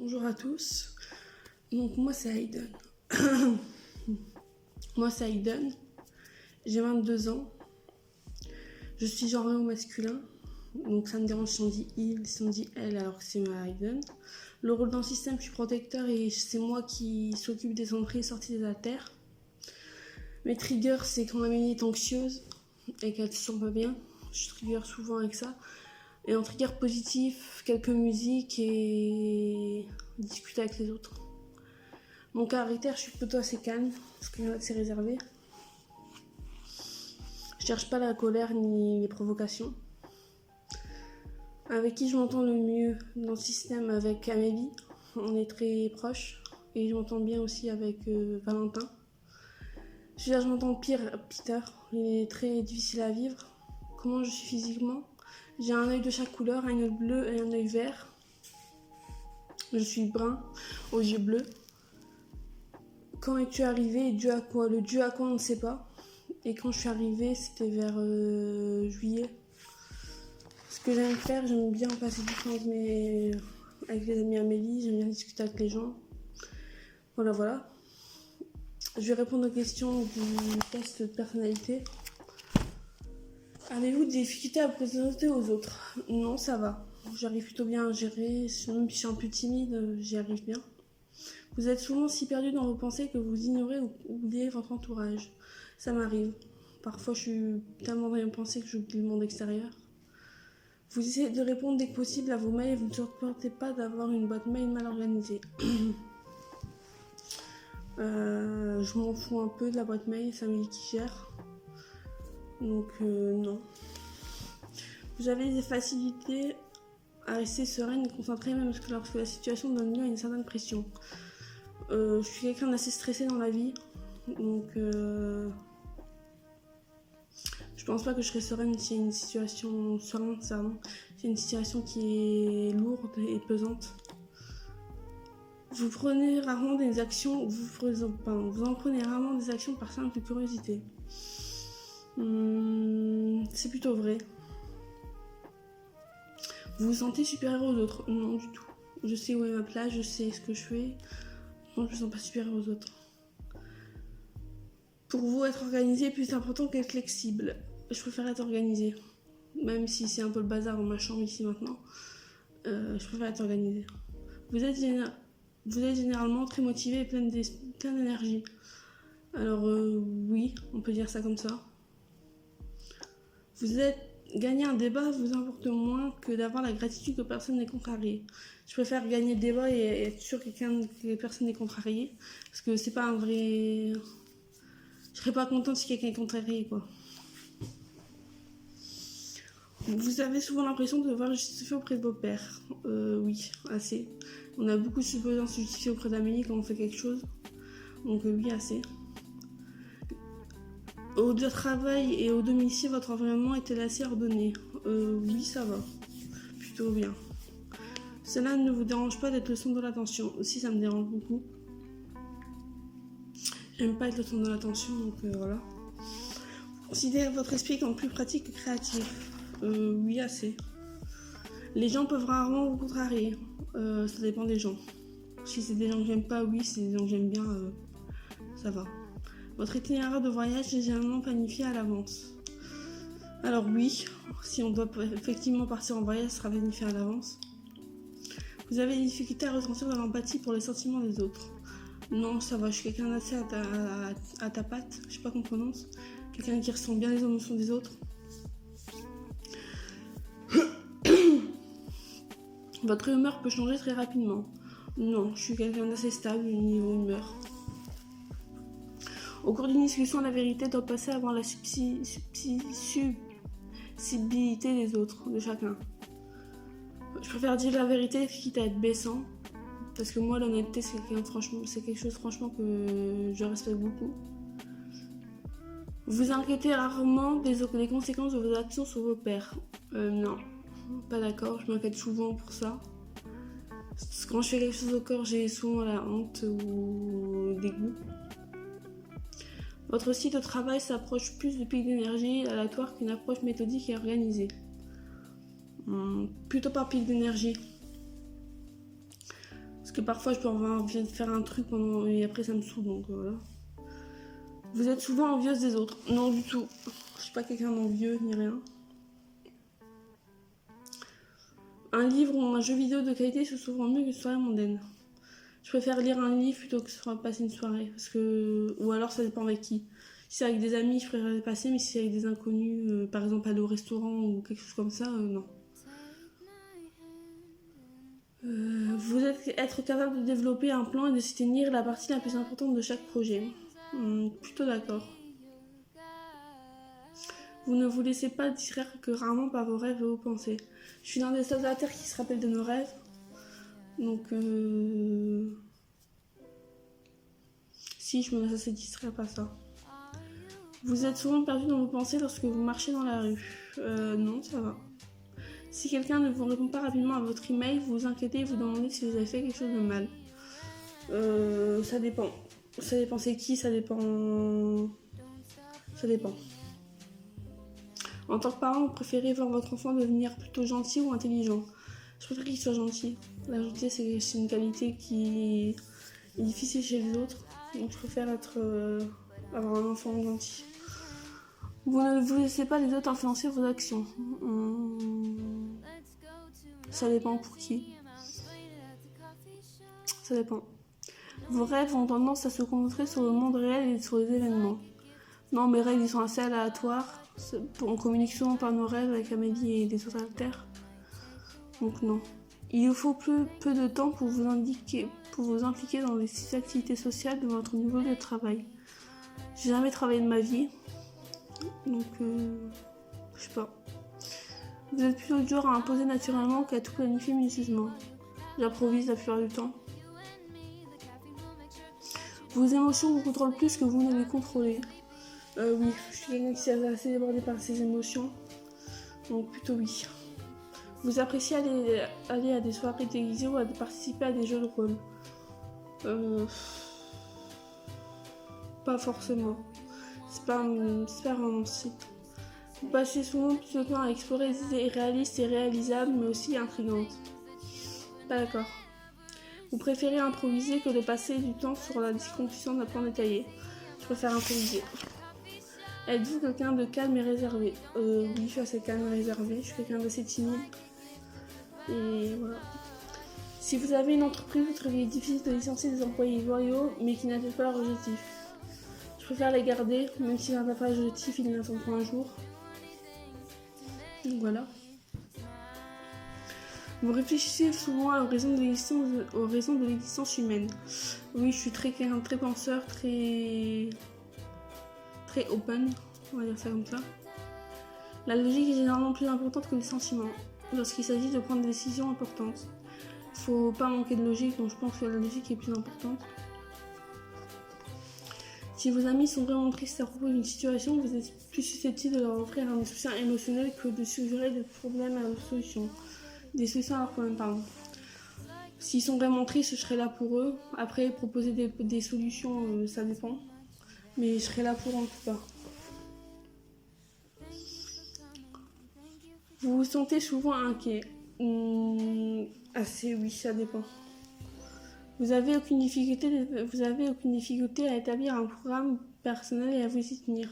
Bonjour à tous. Donc moi c'est Hayden. J'ai 22 ans. Je suis genrée au masculin. Donc ça me dérange si on dit il, si on dit elle alors que c'est ma Hayden. Le rôle dans le système, je suis protecteur et c'est moi qui s'occupe des entrées et sorties des haltères. Mes triggers, c'est quand ma mamie est anxieuse et qu'elle se sent pas bien. Je trigger souvent avec ça. Et en trigger positif, quelques musiques et discuter avec les autres. Mon caractère, je suis plutôt assez calme, parce qu'il y en a que c'est réservé. Je cherche pas la colère ni les provocations. Avec qui je m'entends le mieux dans le système, avec Amélie, on est très proches. Et je m'entends bien aussi avec Valentin. Celui-là, je m'entends pire, Peter. Il est très difficile à vivre. Comment je suis physiquement? J'ai un œil de chaque couleur, un œil bleu et un œil vert. Je suis brun, aux yeux bleus. Quand es-tu arrivé et dû à quoi? Le dû à quoi, on ne sait pas. Et quand je suis arrivée, c'était vers juillet. Ce que j'aime faire, j'aime bien passer du temps avec les amis Amélie, j'aime bien discuter avec les gens. Voilà. Je vais répondre aux questions du test de personnalité. Avez-vous des difficultés à vous présenter aux autres? Non, ça va. J'arrive plutôt bien à gérer, même si je suis un peu timide, j'y arrive bien. Vous êtes souvent si perdu dans vos pensées que vous ignorez ou oubliez votre entourage. Ça m'arrive. Parfois, je suis tellement dans mes pensées que j'oublie le monde extérieur. Vous essayez de répondre dès que possible à vos mails et vous ne supportez pas d'avoir une boîte mail mal organisée. Je m'en fous un peu de la boîte mail, c'est Amélie qui gère. Donc, non. Vous avez des facilités à rester sereine et concentrée même lorsque la situation donne lieu à une certaine pression. Je suis quelqu'un d'assez stressé dans la vie, donc je pense pas que je serai sereine s'il y a une situation c'est une situation qui est lourde et pesante. Vous prenez rarement des actions, vous en prenez rarement des actions par simple curiosité. C'est plutôt vrai. Vous vous sentez supérieur aux autres? Non, du tout. Je sais où est ma place, je sais ce que je fais. Non, je me sens pas supérieur aux autres. Pour vous, être organisé est plus important qu'être flexible. Je préfère être organisé. Même si c'est un peu le bazar dans ma chambre ici maintenant. Je préfère être organisé. Vous êtes généralement très motivé et plein d'énergie. Alors oui, on peut dire ça comme ça. Gagner un débat vous importe moins que d'avoir la gratitude que personne n'est contrarié. Je préfère gagner le débat et être sûr que personne n'est contrarié. Parce que c'est pas un vrai... Je serais pas contente si quelqu'un est contrarié, quoi. Vous avez souvent l'impression de devoir justifier auprès de vos pairs. Oui, assez. On a beaucoup de besoin de se justifier auprès d'Amélie quand on fait quelque chose. Donc oui, assez. Au travail et au domicile, votre environnement est-il assez ordonné? Oui, ça va. Plutôt bien. Cela ne vous dérange pas d'être le centre de l'attention? Aussi, ça me dérange beaucoup. J'aime pas être le centre de l'attention, donc voilà. Considérez votre esprit comme plus pratique que créatif? Oui, assez. Les gens peuvent rarement vous contrarier. Ça dépend des gens. Si c'est des gens que j'aime pas, oui. Si c'est des gens que j'aime bien, ça va. Votre itinéraire de voyage est généralement planifié à l'avance? Alors oui, si on doit effectivement partir en voyage, ça sera planifié à l'avance. Vous avez des difficultés à ressentir de l'empathie pour les sentiments des autres? Non, ça va, je suis quelqu'un d'assez à ta patte, je sais pas comment on prononce. Quelqu'un qui ressent bien les émotions des autres. Votre humeur peut changer très rapidement? Non, je suis quelqu'un d'assez stable au niveau humeur. Au cours d'une discussion, la vérité doit passer avant la subtilité des autres, de chacun. Je préfère dire la vérité quitte à être baissant, parce que moi l'honnêteté c'est quelque chose franchement que je respecte beaucoup. Vous inquiétez rarement des conséquences de vos actions sur vos pairs? Non, pas d'accord, je m'inquiète souvent pour ça. Quand je fais quelque chose au corps, j'ai souvent la honte ou le dégoût. Votre site de travail s'approche plus de pics d'énergie aléatoires qu'une approche méthodique et organisée? Plutôt par pic d'énergie. Parce que parfois je peux avoir envie de faire un truc et après ça me saoule, donc voilà. Vous êtes souvent envieuse des autres? Non, du tout. Je suis pas quelqu'un d'envieux ni rien. Un livre ou un jeu vidéo de qualité, c'est souvent mieux qu'une soirée mondaine. Je préfère lire un livre plutôt que passer une soirée. Ou alors ça dépend avec qui. Si c'est avec des amis, je préfère les passer, mais si c'est avec des inconnus, par exemple aller au restaurant ou quelque chose comme ça, non. Vous être capable de développer un plan et de s'y tenir la partie la plus importante de chaque projet. Plutôt d'accord. Vous ne vous laissez pas distraire que rarement par vos rêves et vos pensées. Je suis l'un des seuls à terre qui se rappelle de nos rêves. Donc, si je me laisse assez distraire par ça. Vous êtes souvent perdu dans vos pensées lorsque vous marchez dans la rue. Non, ça va. Si quelqu'un ne vous répond pas rapidement à votre email, vous vous inquiétez et vous demandez si vous avez fait quelque chose de mal. Ça dépend. Ça dépend c'est qui, ça dépend. Ça dépend. En tant que parent, vous préférez voir votre enfant devenir plutôt gentil ou intelligent? Je préfère qu'il soit gentil. La gentillesse, c'est une qualité qui est difficile chez les autres. Donc je préfère avoir un enfant gentil. Vous ne vous laissez pas les autres influencer vos actions. Ça dépend pour qui. Ça dépend. Vos rêves ont tendance à se concentrer sur le monde réel et sur les événements. Non, mes rêves ils sont assez aléatoires. On communique souvent par nos rêves avec Amélie et les autres alters. Donc non. Il vous faut peu de temps pour vous impliquer dans les activités sociales de votre niveau de travail. J'ai jamais travaillé de ma vie. Donc, je sais pas. Vous êtes plutôt du genre à imposer naturellement qu'à tout planifier minutieusement. J'improvise la plupart du temps. Vos émotions vous contrôlent plus que vous ne les contrôlez. Oui, je suis quelqu'un qui est assez débordé par ses émotions. Donc plutôt oui. Vous appréciez aller à des soirées déguisées ou à participer à des jeux de rôle? Pas forcément. C'est pas vraiment si. Vous passez souvent plus de temps à explorer des idées réalistes et réalisables, mais aussi intrigantes. Pas d'accord. Vous préférez improviser que de passer du temps sur la discussion d'un plan détaillé? Je préfère improviser. Êtes-vous quelqu'un de calme et réservé? Oui, je suis assez calme et réservé. Je suis quelqu'un d'assez timide. Et voilà. Si vous avez une entreprise, vous trouvez difficile de licencier des employés loyaux, mais qui n'atteignent pas leur objectif. Je préfère les garder, même s'ils n'atteignent pas l'objectif, ils l'attendront un jour. Donc voilà. Vous réfléchissez souvent aux raisons de l'existence humaine. Oui, je suis très penseur, très open, on va dire ça comme ça. La logique est généralement plus importante que les sentiments lorsqu'il s'agit de prendre des décisions importantes. Faut pas manquer de logique, donc je pense que la logique est plus importante. Si vos amis sont vraiment tristes à propos d'une situation, vous êtes plus susceptible de leur offrir un soutien émotionnel que de suggérer des problèmes à leurs solutions. Des solutions à leurs problèmes, pardon. S'ils sont vraiment tristes, je serai là pour eux. Après, proposer des solutions, ça dépend. Mais je serai là pour eux en tout cas. Vous vous sentez souvent inquiet? Assez, oui, ça dépend. Vous avez aucune difficulté à établir un programme personnel et à vous y tenir?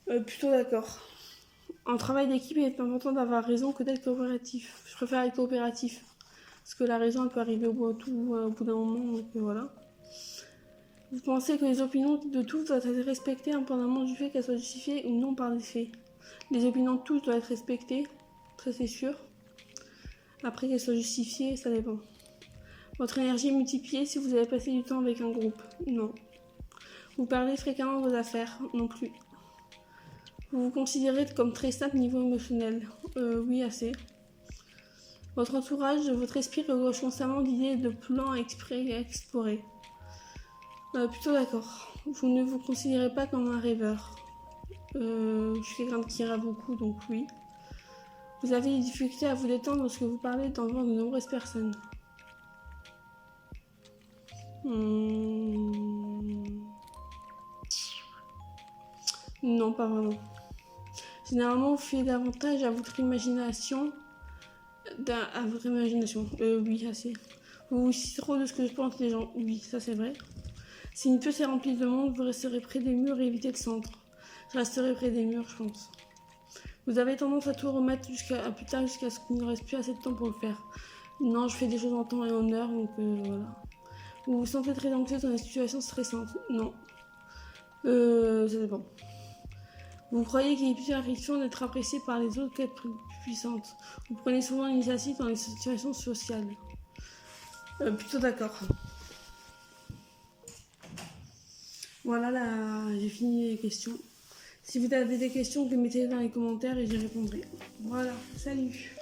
Plutôt d'accord. En travail d'équipe, il est important d'avoir raison que d'être coopératif. Je préfère être coopératif. Parce que la raison elle peut arriver au bout d'un moment, donc voilà. Vous pensez que les opinions de tous doivent être respectées indépendamment du fait qu'elles soient justifiées ou non par les faits? Les opinions de tous doivent être respectées, ça c'est sûr. Après qu'elles soient justifiées, ça dépend. Votre énergie est multipliée si vous avez passé du temps avec un groupe? Non. Vous parlez fréquemment de vos affaires? Non plus. Vous vous considérez comme très stable niveau émotionnel? Oui, assez. Votre entourage, votre esprit regorge constamment d'idées et de plans à explorer? Plutôt d'accord. Vous ne vous considérez pas comme un rêveur? Je suis quelqu'un qui rêve beaucoup, donc oui. Vous avez des difficultés à vous détendre lorsque vous parlez devant de nombreuses personnes? Non, pas vraiment. Généralement, vous faites davantage à votre imagination. Oui, assez. Vous vous souciez trop de ce que je pense les gens. Oui, ça c'est vrai. Si une pièce est remplie de monde, vous resterez près des murs et évitez le centre. Je resterai près des murs, je pense. Vous avez tendance à tout remettre à plus tard jusqu'à ce qu'il ne reste plus assez de temps pour le faire. Non, je fais des choses en temps et en heure, donc voilà. Vous vous sentez très anxieuse dans des situations stressantes. Non. Ça dépend. Vous croyez qu'il y a plusieurs réactions d'être apprécié par les autres qu'être plus puissante. Vous prenez souvent l'initiative dans les situations sociales. Plutôt d'accord. Voilà, là, j'ai fini les questions. Si vous avez des questions, mettez-les dans les commentaires et j'y répondrai. Voilà, salut!